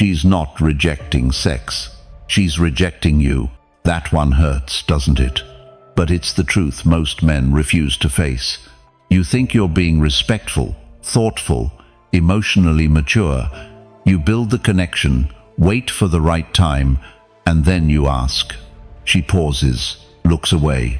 She's not rejecting sex. She's rejecting you. That one hurts, doesn't it? But it's the truth most men refuse to face. You think you're being respectful, thoughtful, emotionally mature. You build the connection, wait for the right time, and then you ask. She pauses, looks away.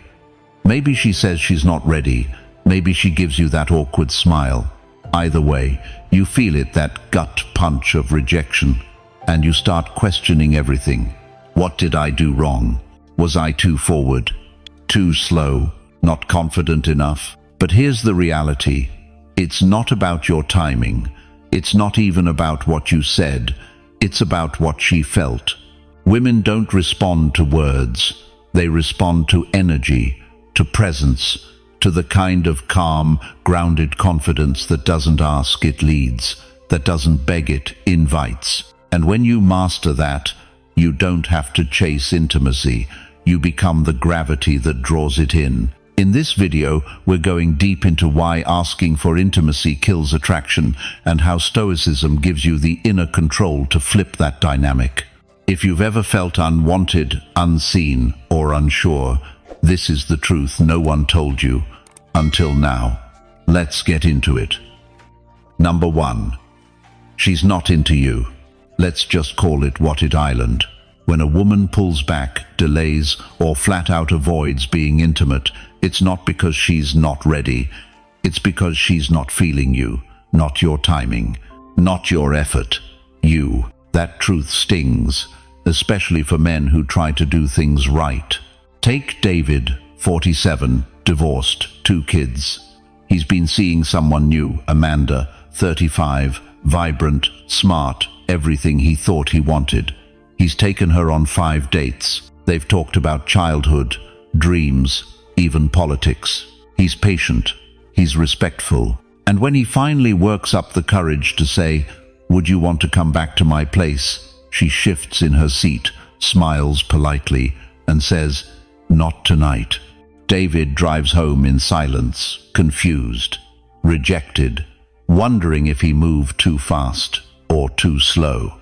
Maybe she says she's not ready. Maybe she gives you that awkward smile. Either way, you feel it, that gut punch of rejection, and you start questioning everything. What did I do wrong? Was I too forward? Too slow? Not confident enough? But here's the reality. It's not about your timing. It's not even about what you said. It's about what she felt. Women don't respond to words. They respond to energy, to presence, to the kind of calm, grounded confidence that doesn't ask, it leads, that doesn't beg, it invites. And when you master that, you don't have to chase intimacy. You become the gravity that draws it in. In this video, we're going deep into why asking for intimacy kills attraction and how Stoicism gives you the inner control to flip that dynamic. If you've ever felt unwanted, unseen, or unsure, this is the truth no one told you until now. Let's get into it. Number 1. She's not into you. Let's just call it what it island. When a woman pulls back, delays, or flat out avoids being intimate, it's not because she's not ready. It's because she's not feeling you, not your timing, not your effort. You. That truth stings, especially for men who try to do things right. Take David, 47, divorced, 2 kids. He's been seeing someone new, Amanda, 35, vibrant, smart, everything he thought he wanted. He's taken her on 5 dates. They've talked about childhood, dreams, even politics. He's patient. He's respectful. And when he finally works up the courage to say, "Would you want to come back to my place?" she shifts in her seat, smiles politely, and says, "Not tonight." David drives home in silence, confused, rejected, wondering if he moved too fast or too slow.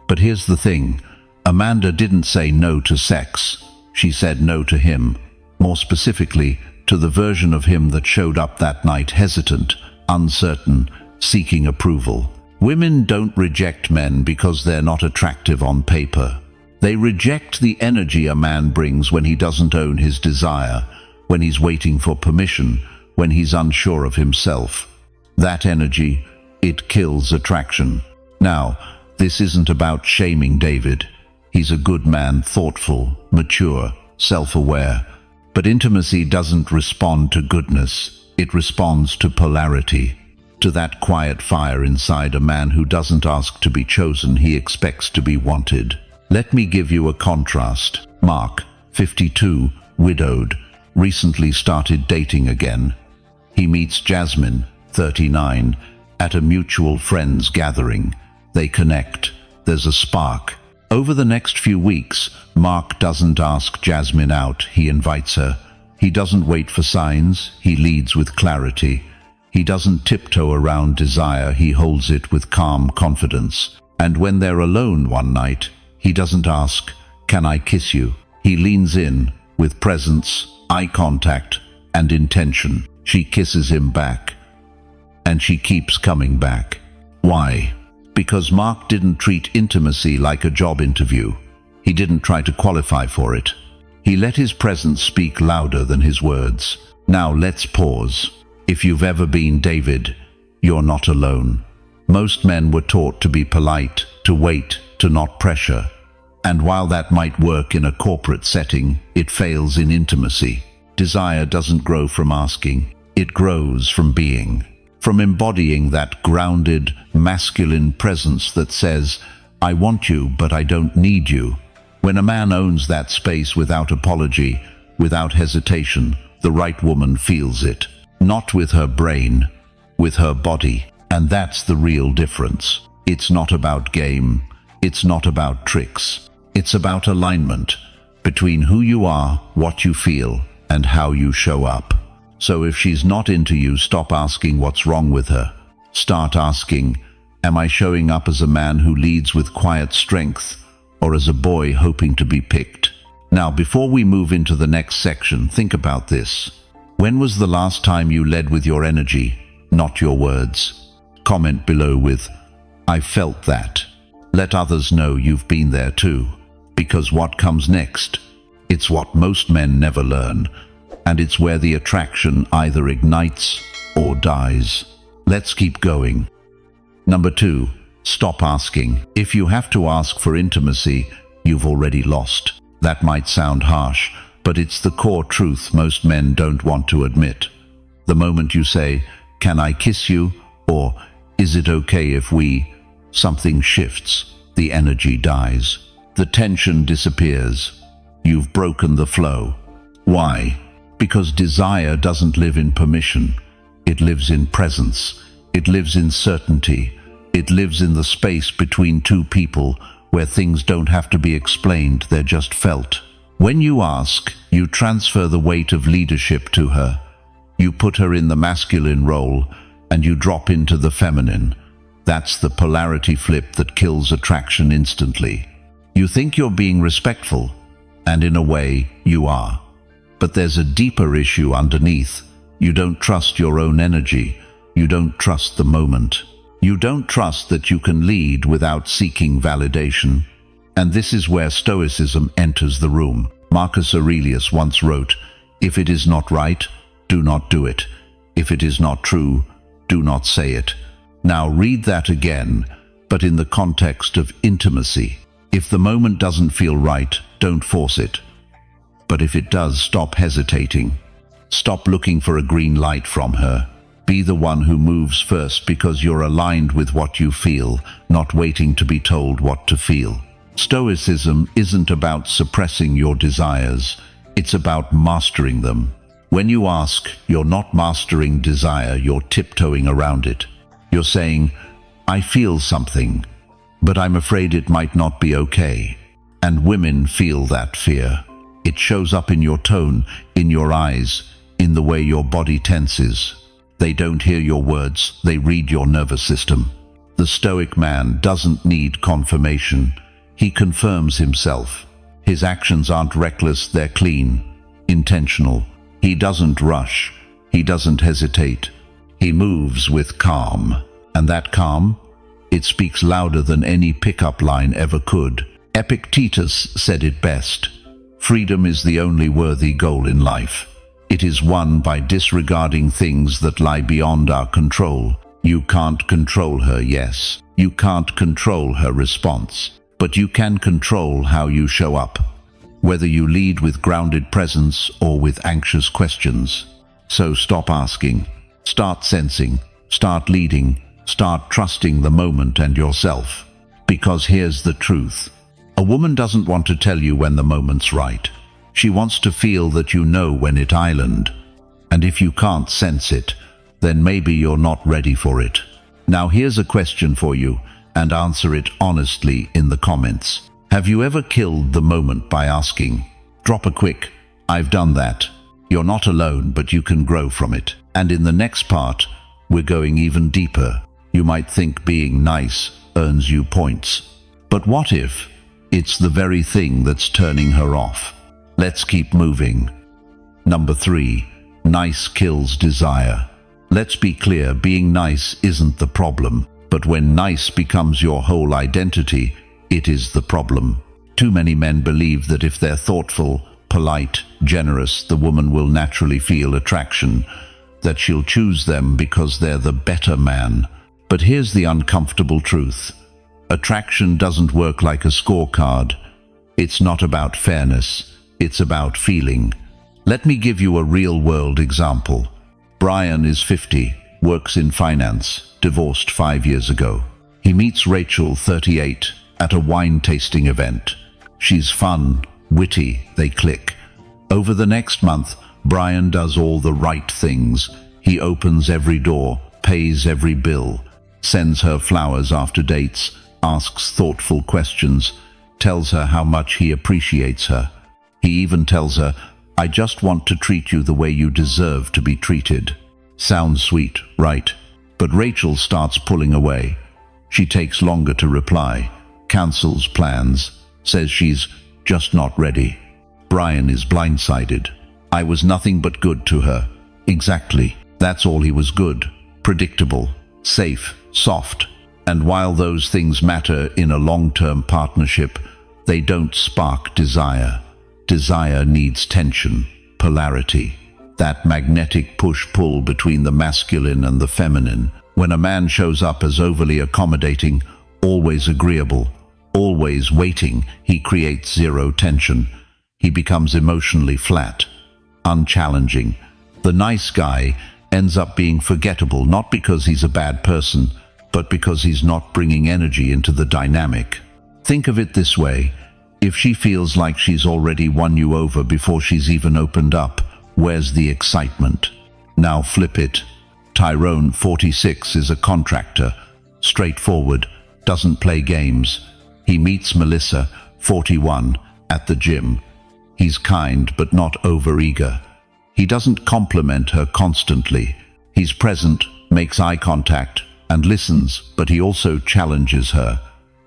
But here's the thing. Amanda didn't say no to sex. She said no to him. More specifically, to the version of him that showed up that night, hesitant, uncertain, seeking approval. Women don't reject men because they're not attractive on paper. They reject the energy a man brings when he doesn't own his desire, when he's waiting for permission, when he's unsure of himself. That energy, it kills attraction. Now, this isn't about shaming David. He's a good man, thoughtful, mature, self-aware. But intimacy doesn't respond to goodness. It responds to polarity, to that quiet fire inside a man who doesn't ask to be chosen, he expects to be wanted. Let me give you a contrast. Mark, 52, widowed, recently started dating again. He meets Jasmine, 39, at a mutual friends gathering. They connect. There's a spark. Over the next few weeks, Mark doesn't ask Jasmine out, he invites her. He doesn't wait for signs, he leads with clarity. He doesn't tiptoe around desire, he holds it with calm confidence. And when they're alone one night, he doesn't ask, "Can I kiss you?" He leans in, with presence, eye contact, and intention. She kisses him back. And she keeps coming back. Why? Because Mark didn't treat intimacy like a job interview. He didn't try to qualify for it. He let his presence speak louder than his words. Now let's pause. If you've ever been David, you're not alone. Most men were taught to be polite, to wait, to not pressure. And while that might work in a corporate setting, it fails in intimacy. Desire doesn't grow from asking. It grows from being. From embodying that grounded, masculine presence that says, "I want you, but I don't need you." When a man owns that space without apology, without hesitation, the right woman feels it. Not with her brain, with her body. And that's the real difference. It's not about game. It's not about tricks. It's about alignment between who you are, what you feel, and how you show up. So if she's not into you, stop asking what's wrong with her. Start asking, Am I showing up as a man who leads with quiet strength, or as a boy hoping to be picked? Now, before we move into the next section, think about this. When was the last time you led with your energy, not your words? Comment below with, "I felt that." Let others know you've been there too. Because what comes next? It's what most men never learn, and it's where the attraction either ignites or dies. Let's keep going. Number 2, stop asking. If you have to ask for intimacy, you've already lost. That might sound harsh, but it's the core truth most men don't want to admit. The moment you say, "Can I kiss you?" or "Is it okay if we," something shifts. The energy dies. The tension disappears. You've broken the flow. Why? Because desire doesn't live in permission. It lives in presence. It lives in certainty. It lives in the space between two people where things don't have to be explained, they're just felt. When you ask, you transfer the weight of leadership to her. You put her in the masculine role and you drop into the feminine. That's the polarity flip that kills attraction instantly. You think you're being respectful, and in a way, you are. But there's a deeper issue underneath. You don't trust your own energy. You don't trust the moment. You don't trust that you can lead without seeking validation. And this is where Stoicism enters the room. Marcus Aurelius once wrote, "If it is not right, do not do it. If it is not true, do not say it." Now read that again, but in the context of intimacy. If the moment doesn't feel right, don't force it. But if it does, stop hesitating. Stop looking for a green light from her. Be the one who moves first because you're aligned with what you feel, not waiting to be told what to feel. Stoicism isn't about suppressing your desires, it's about mastering them. When you ask, you're not mastering desire, you're tiptoeing around it. You're saying, "I feel something, but I'm afraid it might not be okay." And women feel that fear. It shows up in your tone, in your eyes, in the way your body tenses. They don't hear your words, they read your nervous system. The Stoic man doesn't need confirmation. He confirms himself. His actions aren't reckless, they're clean, intentional. He doesn't rush. He doesn't hesitate. He moves with calm. And that calm, it speaks louder than any pickup line ever could. Epictetus said it best. Freedom is the only worthy goal in life. It is won by disregarding things that lie beyond our control. You can't control her, yes. You can't control her response. But you can control how you show up. Whether you lead with grounded presence or with anxious questions. So stop asking. Start sensing. Start leading. Start trusting the moment and yourself. Because here's the truth. A woman doesn't want to tell you when the moment's right. She wants to feel that you know when it island. And if you can't sense it, then maybe you're not ready for it. Now here's a question for you, and answer it honestly in the comments. Have you ever killed the moment by asking? Drop a quick, "I've done that." You're not alone, but you can grow from it. And in the next part, we're going even deeper. You might think being nice earns you points. But what if it's the very thing that's turning her off? Let's keep moving. Number 3, nice kills desire. Let's be clear, being nice isn't the problem. But when nice becomes your whole identity, it is the problem. Too many men believe that if they're thoughtful, polite, generous, the woman will naturally feel attraction, that she'll choose them because they're the better man. But here's the uncomfortable truth. Attraction doesn't work like a scorecard. It's not about fairness, it's about feeling. Let me give you a real-world example. Brian is 50, works in finance, divorced 5 years ago. He meets Rachel, 38, at a wine tasting event. She's fun, witty, they click. Over the next month, Brian does all the right things. He opens every door, pays every bill, sends her flowers after dates, asks thoughtful questions, tells her how much he appreciates her. He even tells her, "I just want to treat you the way you deserve to be treated." Sounds sweet, right? But Rachel starts pulling away. She takes longer to reply, cancels plans, says she's just not ready. Brian is blindsided. I was nothing but good to her. Exactly. That's all he was: good, predictable, safe, soft. And while those things matter in a long-term partnership, they don't spark desire. Desire needs tension, polarity, that magnetic push-pull between the masculine and the feminine. When a man shows up as overly accommodating, always agreeable, always waiting, he creates zero tension. He becomes emotionally flat, unchallenging. The nice guy ends up being forgettable, not because he's a bad person, but because he's not bringing energy into the dynamic. Think of it this way: if she feels like she's already won you over before she's even opened up, where's the excitement? Now flip it. Tyrone, 46, is a contractor, straightforward, doesn't play games. He meets Melissa, 41, at the gym. He's kind but not overeager. He doesn't compliment her constantly. He's present, makes eye contact, and listens, but he also challenges her,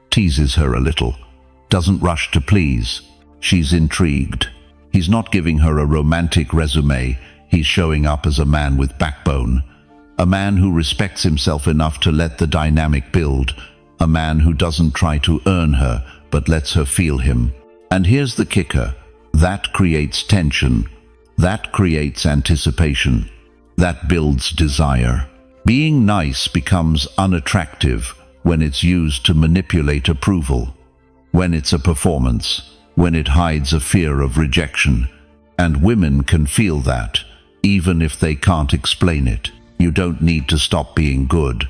teases her a little, doesn't rush to please. She's intrigued. He's not giving her a romantic resume. He's showing up as a man with backbone, a man who respects himself enough to let the dynamic build, a man who doesn't try to earn her, but lets her feel him. And here's the kicker: that creates tension, that creates anticipation, that builds desire. Being nice becomes unattractive when it's used to manipulate approval, when it's a performance, when it hides a fear of rejection. And women can feel that, even if they can't explain it. You don't need to stop being good.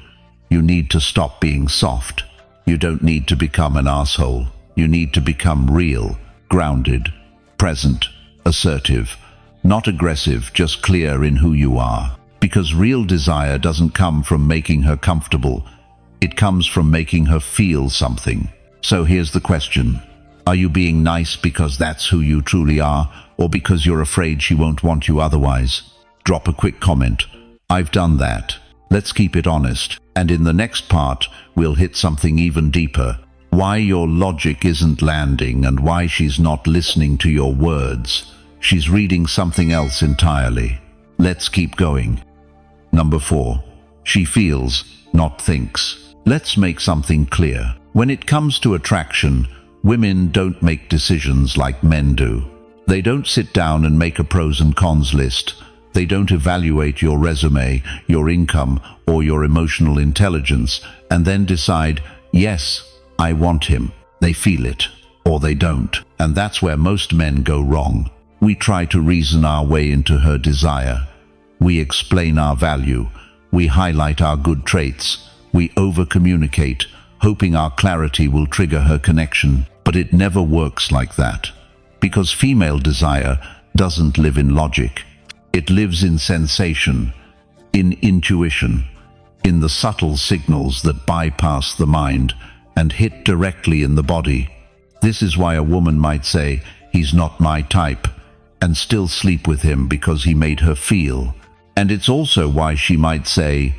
You need to stop being soft. You don't need to become an asshole. You need to become real, grounded, present, assertive, not aggressive, just clear in who you are. Because real desire doesn't come from making her comfortable. It comes from making her feel something. So here's the question: are you being nice because that's who you truly are, or because you're afraid she won't want you otherwise? Drop a quick comment. I've done that. Let's keep it honest. And in the next part, we'll hit something even deeper: why your logic isn't landing and why she's not listening to your words. She's reading something else entirely. Let's keep going. Number 4. She feels, not thinks. Let's make something clear. When it comes to attraction, women don't make decisions like men do. They don't sit down and make a pros and cons list. They don't evaluate your resume, your income, or your emotional intelligence, and then decide, yes, I want him. They feel it, or they don't. And that's where most men go wrong. We try to reason our way into her desire. We explain our value. We highlight our good traits. We over-communicate, hoping our clarity will trigger her connection. But it never works like that. Because female desire doesn't live in logic. It lives in sensation, in intuition, in the subtle signals that bypass the mind and hit directly in the body. This is why a woman might say, "He's not my type," and still sleep with him because he made her feel. And it's also why she might say,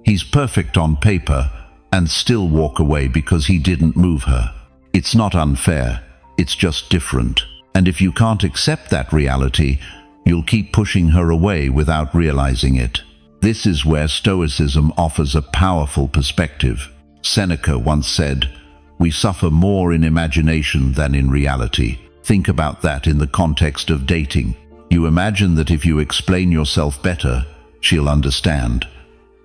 "He's perfect on paper," and still walk away because he didn't move her. It's not unfair, it's just different. And if you can't accept that reality, you'll keep pushing her away without realizing it. This is where Stoicism offers a powerful perspective. Seneca once said, "We suffer more in imagination than in reality." Think about that in the context of dating. You imagine that if you explain yourself better, she'll understand.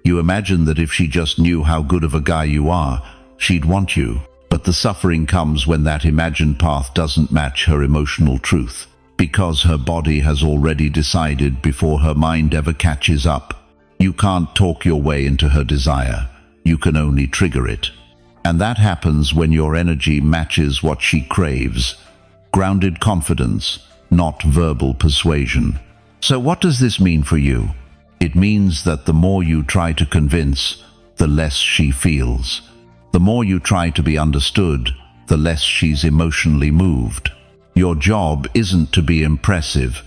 You imagine that if she just knew how good of a guy you are, she'd want you. But the suffering comes when that imagined path doesn't match her emotional truth, because her body has already decided before her mind ever catches up. You can't talk your way into her desire. You can only trigger it. And that happens when your energy matches what she craves. Grounded confidence, not verbal persuasion. So what does this mean for you? It means that the more you try to convince, the less she feels. The more you try to be understood, the less she's emotionally moved. Your job isn't to be impressive.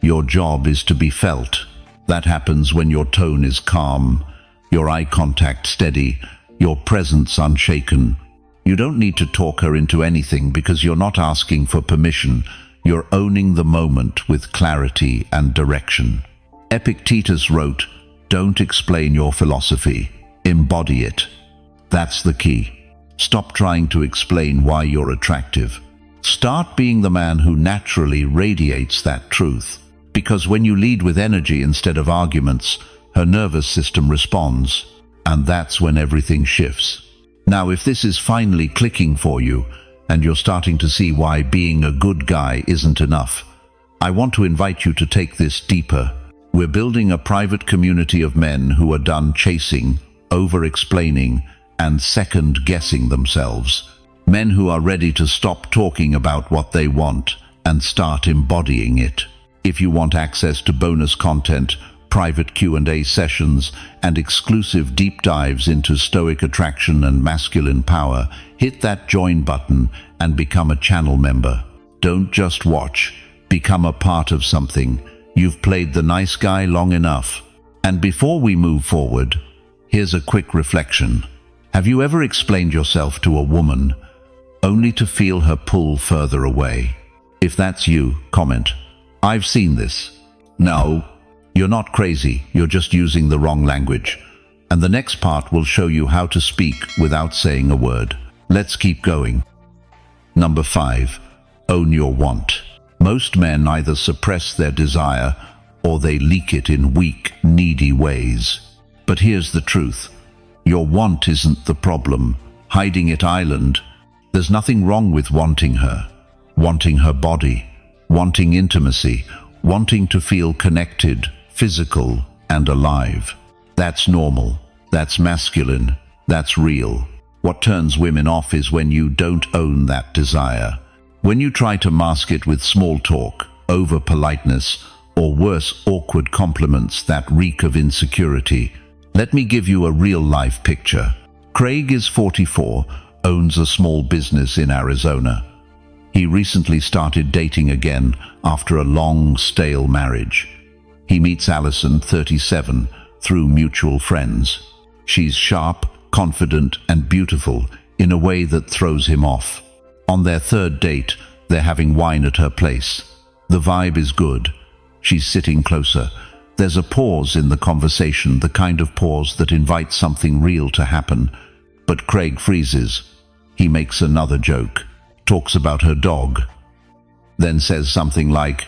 Your job is to be felt. That happens when your tone is calm, your eye contact steady, your presence unshaken. You don't need to talk her into anything because you're not asking for permission. You're owning the moment with clarity and direction. Epictetus wrote, "Don't explain your philosophy, embody it." That's the key. Stop trying to explain why you're attractive. Start being the man who naturally radiates that truth. Because when you lead with energy instead of arguments, her nervous system responds, and that's when everything shifts. Now, if this is finally clicking for you, and you're starting to see why being a good guy isn't enough, I want to invite you to take this deeper. We're building a private community of men who are done chasing, over-explaining, and second-guessing themselves. Men who are ready to stop talking about what they want and start embodying it. If you want access to bonus content, private Q&A sessions, and exclusive deep dives into Stoic attraction and masculine power, hit that join button and become a channel member. Don't just watch, become a part of something. You've played the nice guy long enough. And before we move forward, here's a quick reflection. Have you ever explained yourself to a woman only to feel her pull further away? If that's you, comment, "I've seen this." No, you're not crazy, you're just using the wrong language. And the next part will show you how to speak without saying a word. Let's keep going. Number 5, own your want. Most men either suppress their desire or they leak it in weak, needy ways. But here's the truth. Your want isn't the problem. Hiding it island. There's nothing wrong with wanting her body, wanting intimacy, wanting to feel connected, physical, and alive. That's normal. That's masculine. That's real. What turns women off is when you don't own that desire. When you try to mask it with small talk, over-politeness, or worse, awkward compliments that reek of insecurity. Let me give you a real-life picture. Craig is 44, owns a small business in Arizona. He recently started dating again after a long, stale marriage. He meets Allison, 37, through mutual friends. She's sharp, confident, and beautiful in a way that throws him off. On their third date, they're having wine at her place. The vibe is good. She's sitting closer. There's a pause in the conversation, the kind of pause that invites something real to happen. But Craig freezes. He makes another joke, talks about her dog, then says something like,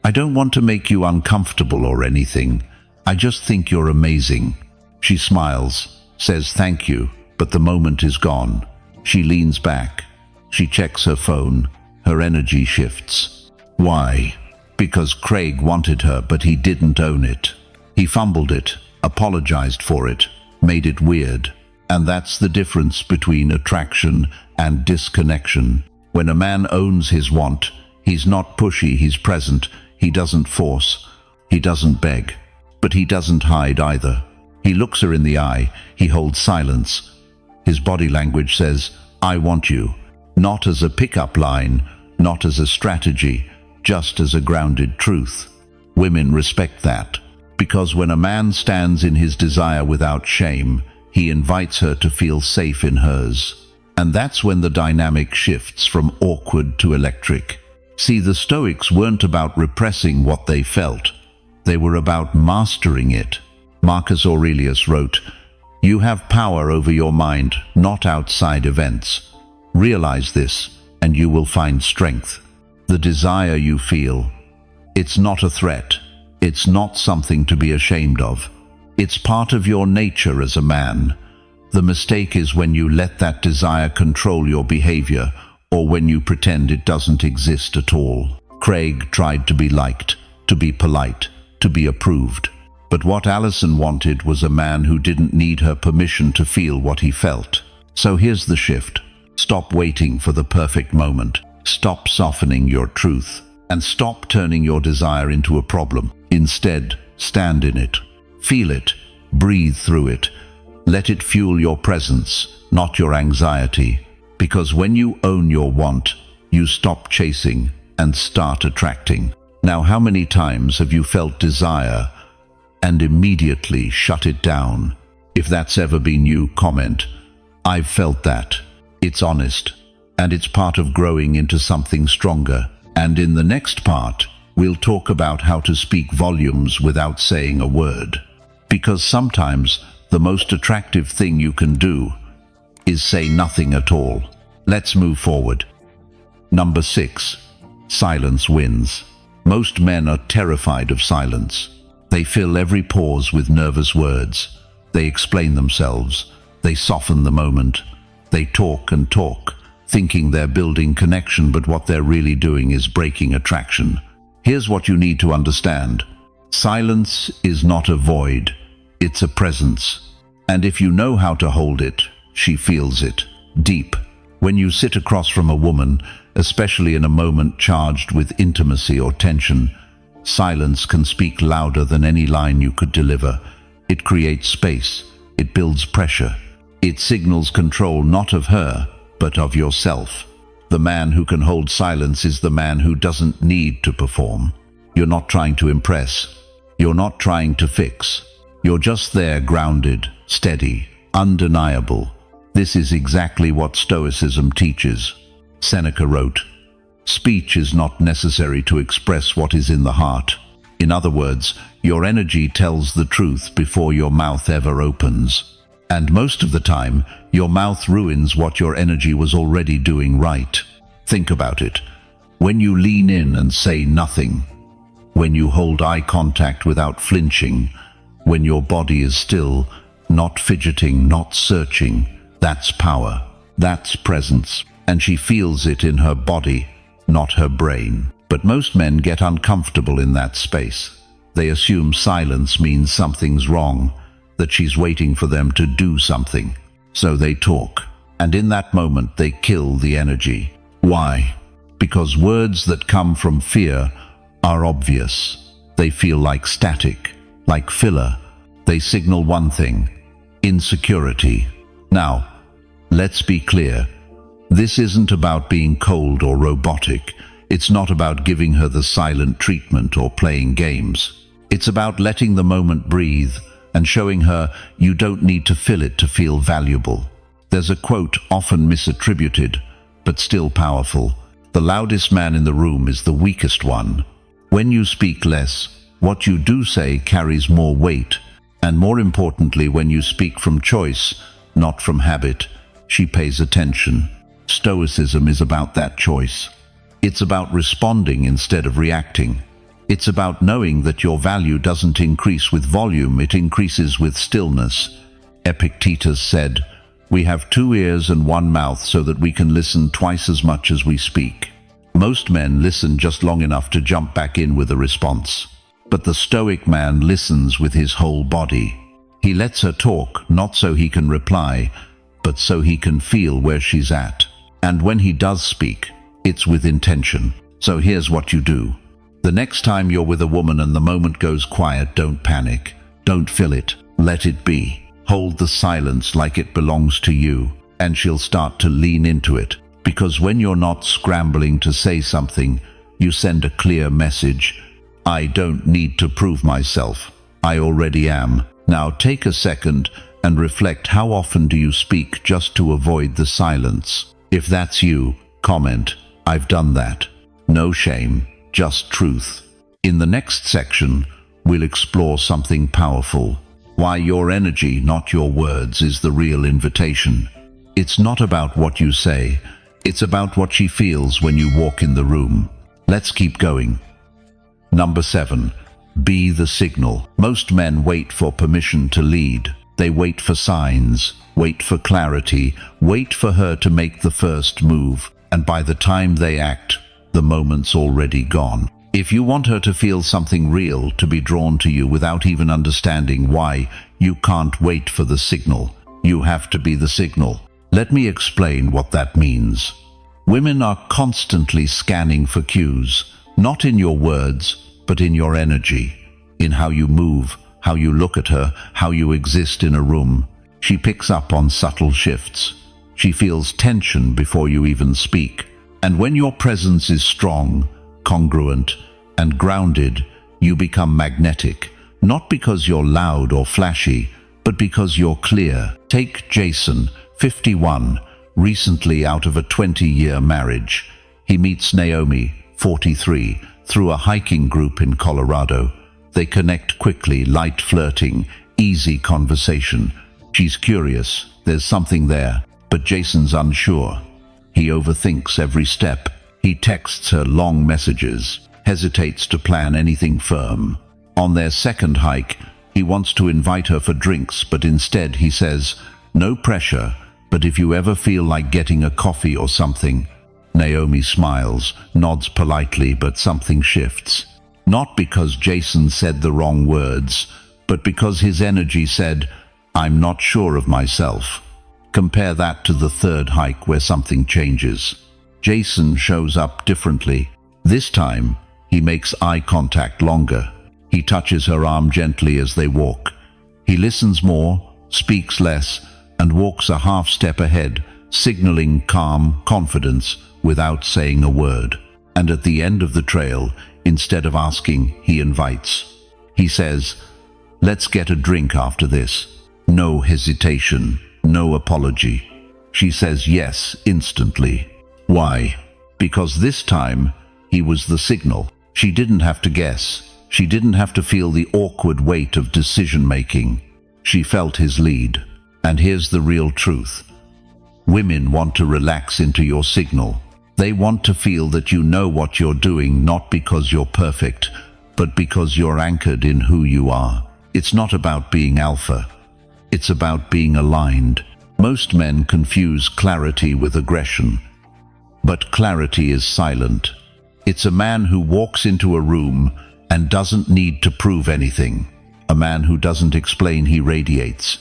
"I don't want to make you uncomfortable or anything. I just think you're amazing." She smiles, says thank you, but the moment is gone. She leans back. She checks her phone. Her energy shifts. Why? Because Craig wanted her, but he didn't own it. He fumbled it, apologized for it, made it weird. And that's the difference between attraction and disconnection. When a man owns his want, he's not pushy, he's present. He doesn't force. He doesn't beg. But he doesn't hide either. He looks her in the eye. He holds silence. His body language says, "I want you." Not as a pickup line, not as a strategy, just as a grounded truth. Women respect that, because when a man stands in his desire without shame, he invites her to feel safe in hers. And that's when the dynamic shifts from awkward to electric. See, the Stoics weren't about repressing what they felt. They were about mastering it. Marcus Aurelius wrote, "You have power over your mind, not outside events. Realize this, and you will find strength." The desire you feel, it's not a threat. It's not something to be ashamed of. It's part of your nature as a man. The mistake is when you let that desire control your behavior, or when you pretend it doesn't exist at all. Craig tried to be liked, to be polite, to be approved. But what Allison wanted was a man who didn't need her permission to feel what he felt. So here's the shift. Stop waiting for the perfect moment. Stop softening your truth. And stop turning your desire into a problem. Instead, stand in it. Feel it. Breathe through it. Let it fuel your presence, not your anxiety. Because when you own your want, you stop chasing and start attracting. Now, how many times have you felt desire and immediately shut it down? If that's ever been you, comment, I've felt that. It's honest, and it's part of growing into something stronger. And in the next part, we'll talk about how to speak volumes without saying a word. Because sometimes the most attractive thing you can do is say nothing at all. Let's move forward. Number 6. Silence wins. Most men are terrified of silence. They fill every pause with nervous words. They explain themselves. They soften the moment. They talk and talk, thinking they're building connection, but what they're really doing is breaking attraction. Here's what you need to understand. Silence is not a void. It's a presence. And if you know how to hold it, she feels it, deep. When you sit across from a woman, especially in a moment charged with intimacy or tension, silence can speak louder than any line you could deliver. It creates space. It builds pressure. It signals control not of her, but of yourself. The man who can hold silence is the man who doesn't need to perform. You're not trying to impress. You're not trying to fix. You're just there, grounded, steady, undeniable. This is exactly what Stoicism teaches. Seneca wrote, "Speech is not necessary to express what is in the heart." In other words, your energy tells the truth before your mouth ever opens. And most of the time, your mouth ruins what your energy was already doing right. Think about it. When you lean in and say nothing, when you hold eye contact without flinching, when your body is still, not fidgeting, not searching, that's power. That's presence. And she feels it in her body, not her brain. But most men get uncomfortable in that space. They assume silence means something's wrong, that she's waiting for them to do something. So they talk. And in that moment, they kill the energy. Why? Because words that come from fear are obvious. They feel like static, like filler. They signal one thing: insecurity. Now, let's be clear. This isn't about being cold or robotic. It's not about giving her the silent treatment or playing games. It's about letting the moment breathe and showing her you don't need to fill it to feel valuable. There's a quote often misattributed, but still powerful. The loudest man in the room is the weakest one. When you speak less, what you do say carries more weight. And more importantly, when you speak from choice, not from habit, she pays attention. Stoicism is about that choice. It's about responding instead of reacting. It's about knowing that your value doesn't increase with volume, it increases with stillness. Epictetus said, "We have 2 ears and 1 mouth so that we can listen twice as much as we speak." Most men listen just long enough to jump back in with a response. But the Stoic man listens with his whole body. He lets her talk, not so he can reply, but so he can feel where she's at. And when he does speak, it's with intention. So here's what you do. The next time you're with a woman and the moment goes quiet, don't panic. Don't fill it. Let it be. Hold the silence like it belongs to you, and she'll start to lean into it. Because when you're not scrambling to say something, you send a clear message. I don't need to prove myself. I already am. Now take a second and reflect, how often do you speak just to avoid the silence? If that's you, comment, I've done that. No shame, just truth. In the next section, we'll explore something powerful. Why your energy, not your words, is the real invitation. It's not about what you say. It's about what she feels when you walk in the room. Let's keep going. Number 7. Be the signal. Most men wait for permission to lead. They wait for signs, wait for clarity, wait for her to make the first move. And by the time they act, the moment's already gone. If you want her to feel something real, to be drawn to you without even understanding why, you can't wait for the signal. You have to be the signal. Let me explain what that means. Women are constantly scanning for cues, not in your words, but in your energy, in how you move, how you look at her, how you exist in a room. She picks up on subtle shifts. She feels tension before you even speak. And when your presence is strong, congruent, and grounded, you become magnetic, not because you're loud or flashy, but because you're clear. Take Jason, 51, recently out of a 20-year marriage. He meets Naomi, 43, through a hiking group in Colorado. They connect quickly, light flirting, easy conversation. She's curious, there's something there, but Jason's unsure. He overthinks every step. He texts her long messages, hesitates to plan anything firm. On their second hike, he wants to invite her for drinks, but instead he says, "No pressure, but if you ever feel like getting a coffee or something." Naomi smiles, nods politely, but something shifts. Not because Jason said the wrong words, but because his energy said, "I'm not sure of myself." Compare that to the third hike where something changes. Jason shows up differently. This time, he makes eye contact longer. He touches her arm gently as they walk. He listens more, speaks less, and walks a half step ahead, signaling calm confidence without saying a word. And at the end of the trail, instead of asking, he invites. He says, "Let's get a drink after this." No hesitation, no apology. She says yes instantly. Why? Because this time, he was the signal. She didn't have to guess. She didn't have to feel the awkward weight of decision-making. She felt his lead. And here's the real truth. Women want to relax into your signal. They want to feel that you know what you're doing, not because you're perfect, but because you're anchored in who you are. It's not about being alpha. It's about being aligned. Most men confuse clarity with aggression. But clarity is silent. It's a man who walks into a room and doesn't need to prove anything. A man who doesn't explain, he radiates.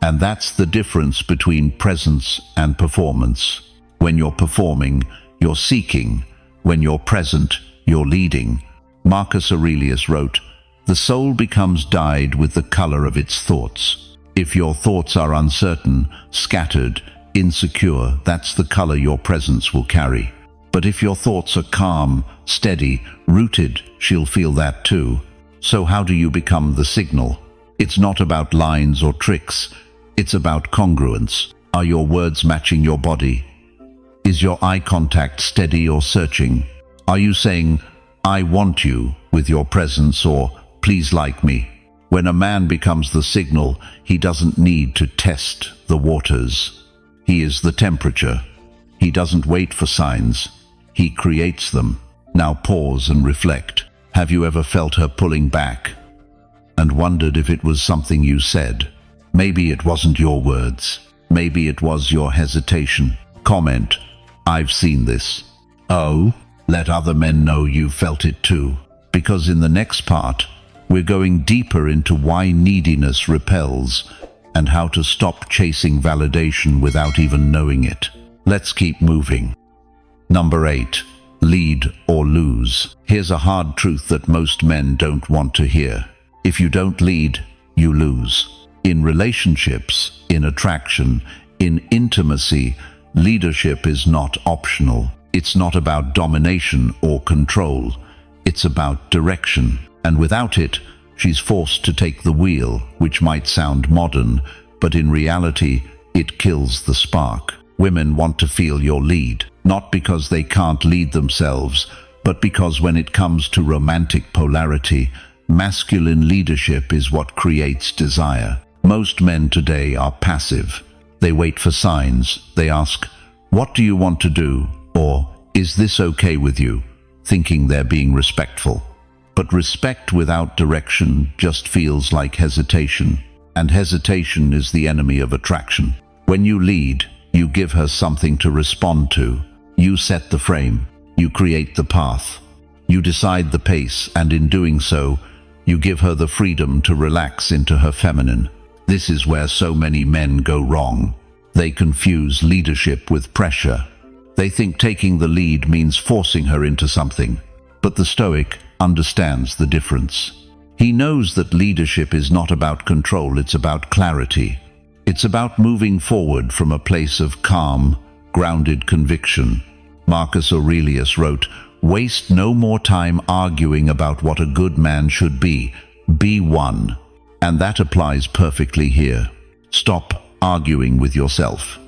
And that's the difference between presence and performance. When you're performing, you're seeking. When you're present, you're leading. Marcus Aurelius wrote, "The soul becomes dyed with the color of its thoughts." If your thoughts are uncertain, scattered, insecure, that's the color your presence will carry. But if your thoughts are calm, steady, rooted, she'll feel that too. So how do you become the signal? It's not about lines or tricks. It's about congruence. Are your words matching your body? Is your eye contact steady or searching? Are you saying, "I want you," with your presence, or "Please like me"? When a man becomes the signal, he doesn't need to test the waters. He is the temperature. He doesn't wait for signs. He creates them. Now pause and reflect. Have you ever felt her pulling back and wondered if it was something you said? Maybe it wasn't your words. Maybe it was your hesitation. Comment, "I've seen this." Oh, let other men know you felt it too. Because in the next part, we're going deeper into why neediness repels and how to stop chasing validation without even knowing it. Let's keep moving. Number 8. Lead or lose. Here's a hard truth that most men don't want to hear. If you don't lead, you lose. In relationships, in attraction, in intimacy, leadership is not optional. It's not about domination or control. It's about direction. And without it, she's forced to take the wheel, which might sound modern, but in reality, it kills the spark. Women want to feel your lead, not because they can't lead themselves, but because when it comes to romantic polarity, masculine leadership is what creates desire. Most men today are passive. They wait for signs. They ask, "What do you want to do?" or "Is this okay with you?" thinking they're being respectful. But respect without direction just feels like hesitation, and hesitation is the enemy of attraction. When you lead, you give her something to respond to. You set the frame. You create the path. You decide the pace, and in doing so, you give her the freedom to relax into her feminine. This is where so many men go wrong. They confuse leadership with pressure. They think taking the lead means forcing her into something. But the Stoic understands the difference. He knows that leadership is not about control, it's about clarity. It's about moving forward from a place of calm, grounded conviction. Marcus Aurelius wrote, "Waste no more time arguing about what a good man should be. Be one." And that applies perfectly here. Stop arguing with yourself.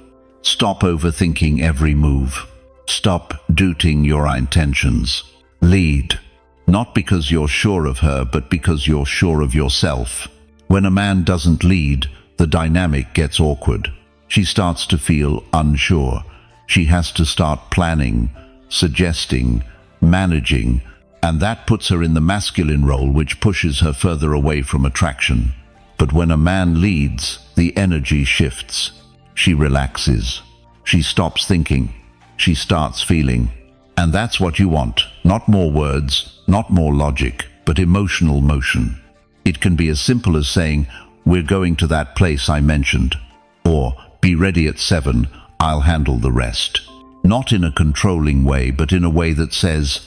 Stop overthinking every move. Stop doubting your intentions. Lead. Not because you're sure of her, but because you're sure of yourself. When a man doesn't lead, the dynamic gets awkward. She starts to feel unsure. She has to start planning, suggesting, managing, and that puts her in the masculine role, which pushes her further away from attraction. But when a man leads, the energy shifts. She relaxes. She stops thinking. She starts feeling. And that's what you want. Not more words, not more logic, but emotional motion. It can be as simple as saying, "We're going to that place I mentioned," or "Be ready at 7, I'll handle the rest." Not in a controlling way, but in a way that says,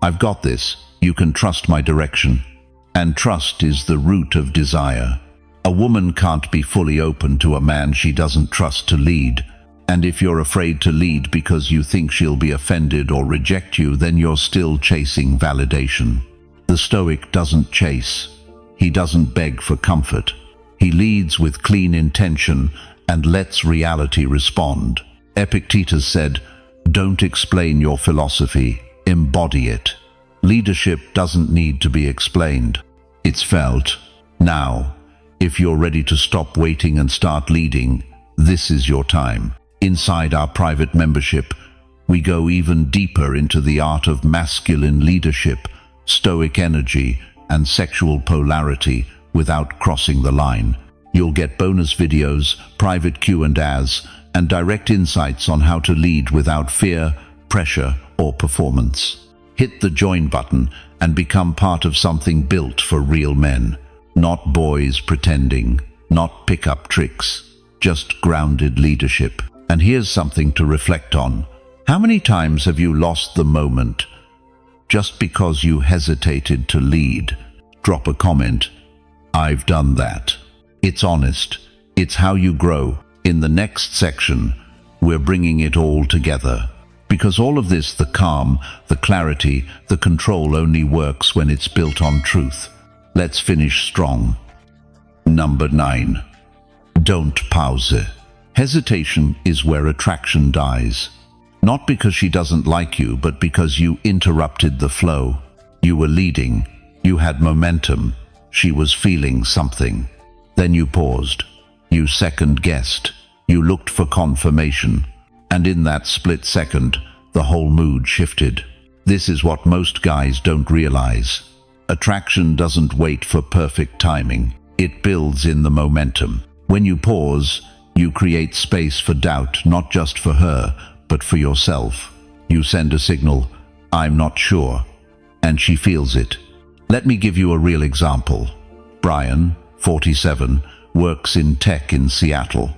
"I've got this, you can trust my direction." And trust is the root of desire. A woman can't be fully open to a man she doesn't trust to lead. And if you're afraid to lead because you think she'll be offended or reject you, then you're still chasing validation. The Stoic doesn't chase. He doesn't beg for comfort. He leads with clean intention and lets reality respond. Epictetus said, "Don't explain your philosophy, embody it." Leadership doesn't need to be explained. It's felt. Now, if you're ready to stop waiting and start leading, this is your time. Inside our private membership, we go even deeper into the art of masculine leadership, Stoic energy, and sexual polarity without crossing the line. You'll get bonus videos, private Q&As, and direct insights on how to lead without fear, pressure, or performance. Hit the join button and become part of something built for real men. Not boys pretending, not pick-up tricks, just grounded leadership. And here's something to reflect on. How many times have you lost the moment just because you hesitated to lead? Drop a comment. I've done that. It's honest. It's how you grow. In the next section, we're bringing it all together. Because all of this, the calm, the clarity, the control, only works when it's built on truth. Let's finish strong. Number 9. Don't pause. Hesitation is where attraction dies. Not because she doesn't like you, but because you interrupted the flow. You were leading. You had momentum. She was feeling something. Then you paused. You second-guessed. You looked for confirmation. And in that split second, the whole mood shifted. This is what most guys don't realize. Attraction doesn't wait for perfect timing. It builds in the momentum. When you pause, you create space for doubt, not just for her, but for yourself. You send a signal, "I'm not sure," and she feels it. Let me give you a real example. Brian, 47, works in tech in Seattle.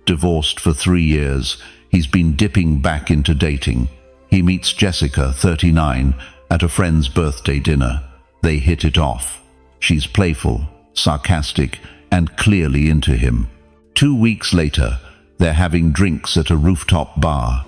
Divorced for 3 years, he's been dipping back into dating. He meets Jessica, 39, at a friend's birthday dinner. They hit it off. She's playful, sarcastic, and clearly into him. 2 weeks later, they're having drinks at a rooftop bar.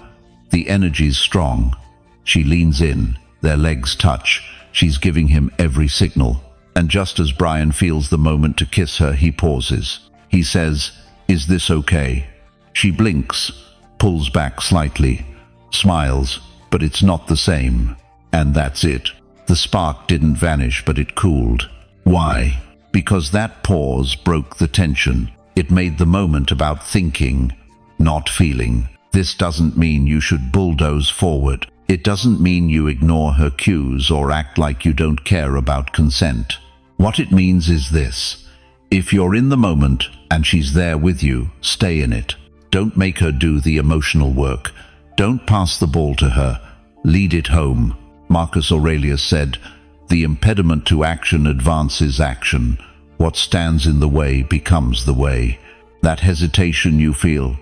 The energy's strong. She leans in, their legs touch. She's giving him every signal. And just as Brian feels the moment to kiss her, he pauses. He says, "Is this okay?" She blinks, pulls back slightly, smiles, but it's not the same. And that's it. The spark didn't vanish, but it cooled. Why? Because that pause broke the tension. It made the moment about thinking, not feeling. This doesn't mean you should bulldoze forward. It doesn't mean you ignore her cues or act like you don't care about consent. What it means is this: if you're in the moment and she's there with you, stay in it. Don't make her do the emotional work. Don't pass the ball to her. Lead it home. Marcus Aurelius said, "The impediment to action advances action. What stands in the way becomes the way." That hesitation you feel,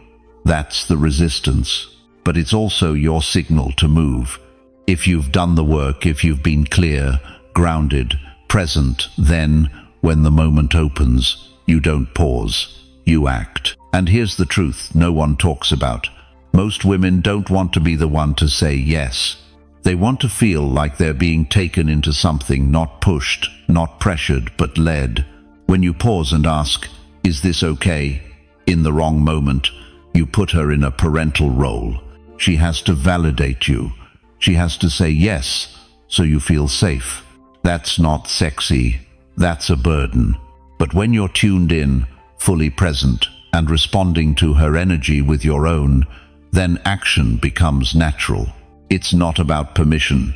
that's the resistance. But it's also your signal to move. If you've done the work, if you've been clear, grounded, present, then, when the moment opens, you don't pause, you act. And here's the truth no one talks about. Most women don't want to be the one to say yes. They want to feel like they're being taken into something, not pushed, not pressured, but led. When you pause and ask, "Is this okay?" in the wrong moment, you put her in a parental role. She has to validate you. She has to say yes, so you feel safe. That's not sexy. That's a burden. But when you're tuned in, fully present, and responding to her energy with your own, then action becomes natural. It's not about permission.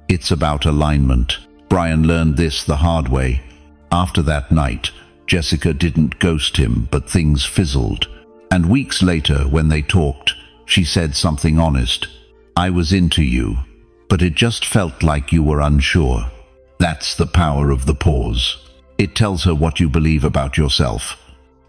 It's about alignment. Brian learned this the hard way. After that night, Jessica didn't ghost him, but things fizzled. And weeks later, when they talked, she said something honest. "I was into you, but it just felt like you were unsure." That's the power of the pause. It tells her what you believe about yourself.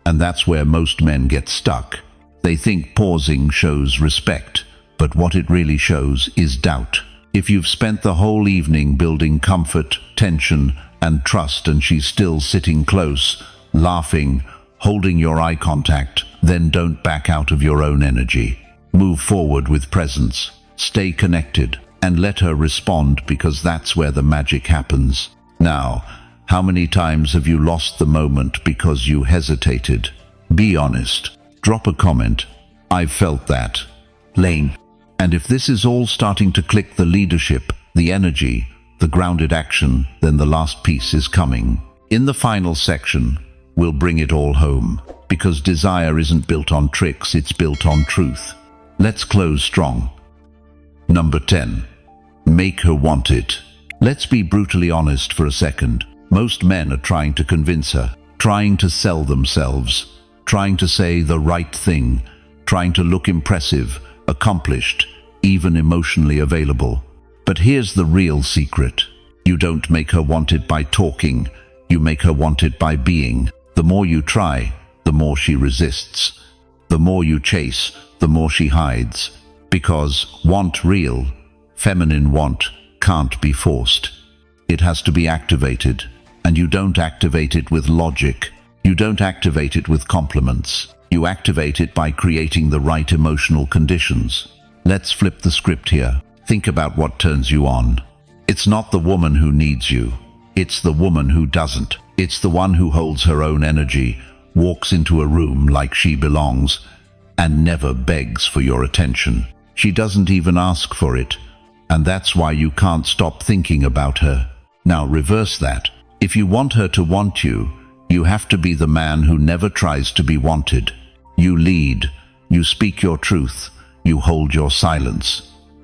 And that's where most men get stuck. They think pausing shows respect, but what it really shows is doubt. If you've spent the whole evening building comfort, tension, and trust, and she's still sitting close, laughing, holding your eye contact, then don't back out of your own energy. Move forward with presence, stay connected, and let her respond, because that's where the magic happens. Now, how many times have you lost the moment because you hesitated? Be honest. Drop a comment. "I've felt that." Lane. And if this is all starting to click, the leadership, the energy, the grounded action, then the last piece is coming. In the final section, we'll bring it all home, because desire isn't built on tricks, it's built on truth. Let's close strong. Number 10. Make her want it. Let's be brutally honest for a second. Most men are trying to convince her, trying to sell themselves, trying to say the right thing, trying to look impressive, accomplished, even emotionally available. But here's the real secret. You don't make her want it by talking, you make her want it by being. The more you try, the more she resists. The more you chase, the more she hides. Because want real, feminine want, can't be forced. It has to be activated. And you don't activate it with logic. You don't activate it with compliments. You activate it by creating the right emotional conditions. Let's flip the script here. Think about what turns you on. It's not the woman who needs you. It's the woman who doesn't. It's the one who holds her own energy, walks into a room like she belongs, and never begs for your attention. She doesn't even ask for it. And that's why you can't stop thinking about her. Now reverse that. If you want her to want you, you have to be the man who never tries to be wanted. You lead, you speak your truth, you hold your silence.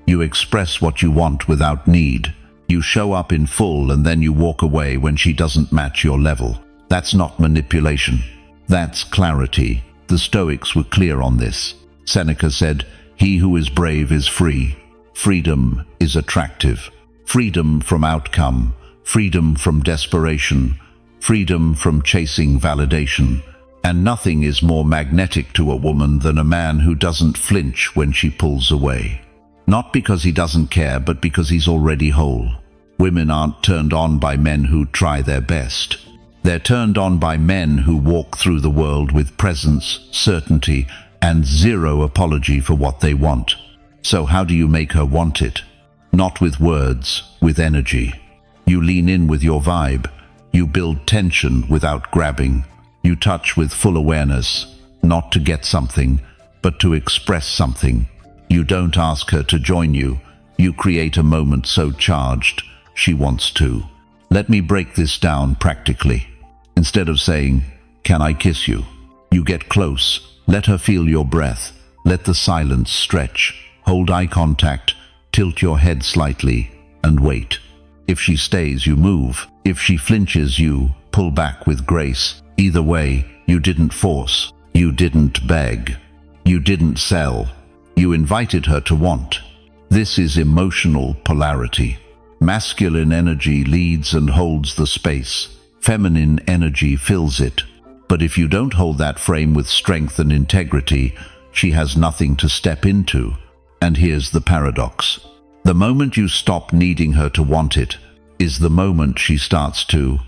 You express what you want without need. You show up in full, and then you walk away when she doesn't match your level. That's not manipulation. That's clarity. The Stoics were clear on this. Seneca said, "He who is brave is free." Freedom is attractive. Freedom from outcome. Freedom from desperation, freedom from chasing validation. And nothing is more magnetic to a woman than a man who doesn't flinch when she pulls away. Not because he doesn't care, but because he's already whole. Women aren't turned on by men who try their best. They're turned on by men who walk through the world with presence, certainty, and zero apology for what they want. So how do you make her want it? Not with words, with energy. You lean in with your vibe. You build tension without grabbing. You touch with full awareness, not to get something, but to express something. You don't ask her to join you. You create a moment so charged, she wants to. Let me break this down practically. Instead of saying, "Can I kiss you?" you get close. Let her feel your breath. Let the silence stretch. Hold eye contact. Tilt your head slightly and wait. If she stays, you move. If she flinches, you pull back with grace. Either way, you didn't force. You didn't beg. You didn't sell. You invited her to want. This is emotional polarity. Masculine energy leads and holds the space. Feminine energy fills it. But if you don't hold that frame with strength and integrity, she has nothing to step into. And here's the paradox. The moment you stop needing her to want it is the moment she starts to.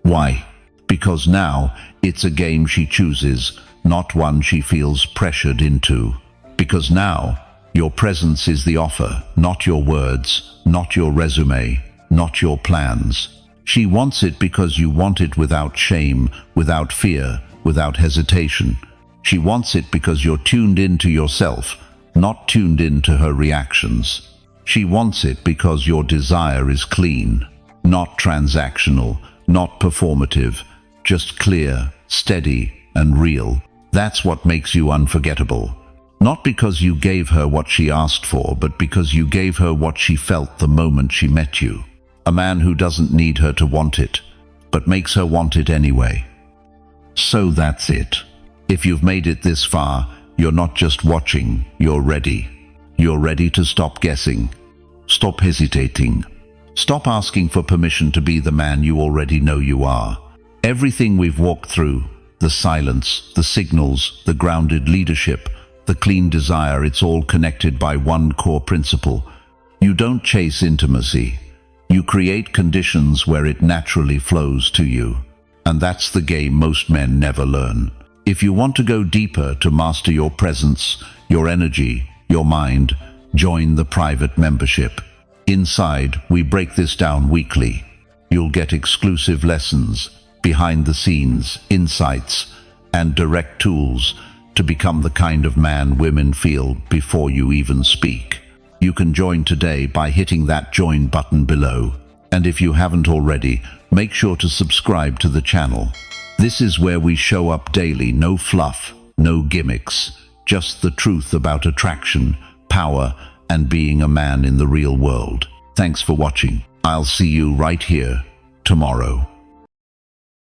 Why? Because now it's a game she chooses, not one she feels pressured into. Because now your presence is the offer, not your words, not your resume, not your plans. She wants it because you want it without shame, without fear, without hesitation. She wants it because you're tuned into yourself, not tuned into her reactions. She wants it because your desire is clean, not transactional, not performative, just clear, steady, and real. That's what makes you unforgettable. Not because you gave her what she asked for, but because you gave her what she felt the moment she met you. A man who doesn't need her to want it, but makes her want it anyway. So that's it. If you've made it this far, you're not just watching, you're ready. You're ready to stop guessing. Stop hesitating. Stop asking for permission to be the man you already know you are. Everything we've walked through, the silence, the signals, the grounded leadership, the clean desire, it's all connected by one core principle. You don't chase intimacy. You create conditions where it naturally flows to you. And that's the game most men never learn. If you want to go deeper to master your presence, your energy, your mind, join the private membership. Inside, we break this down weekly. You'll get exclusive lessons, behind the scenes, insights, and direct tools to become the kind of man women feel before you even speak. You can join today by hitting that join button below. And if you haven't already, make sure to subscribe to the channel. This is where we show up daily, no fluff, no gimmicks, just the truth about attraction, power, and being a man in the real world. Thanks for watching. I'll see you right here tomorrow.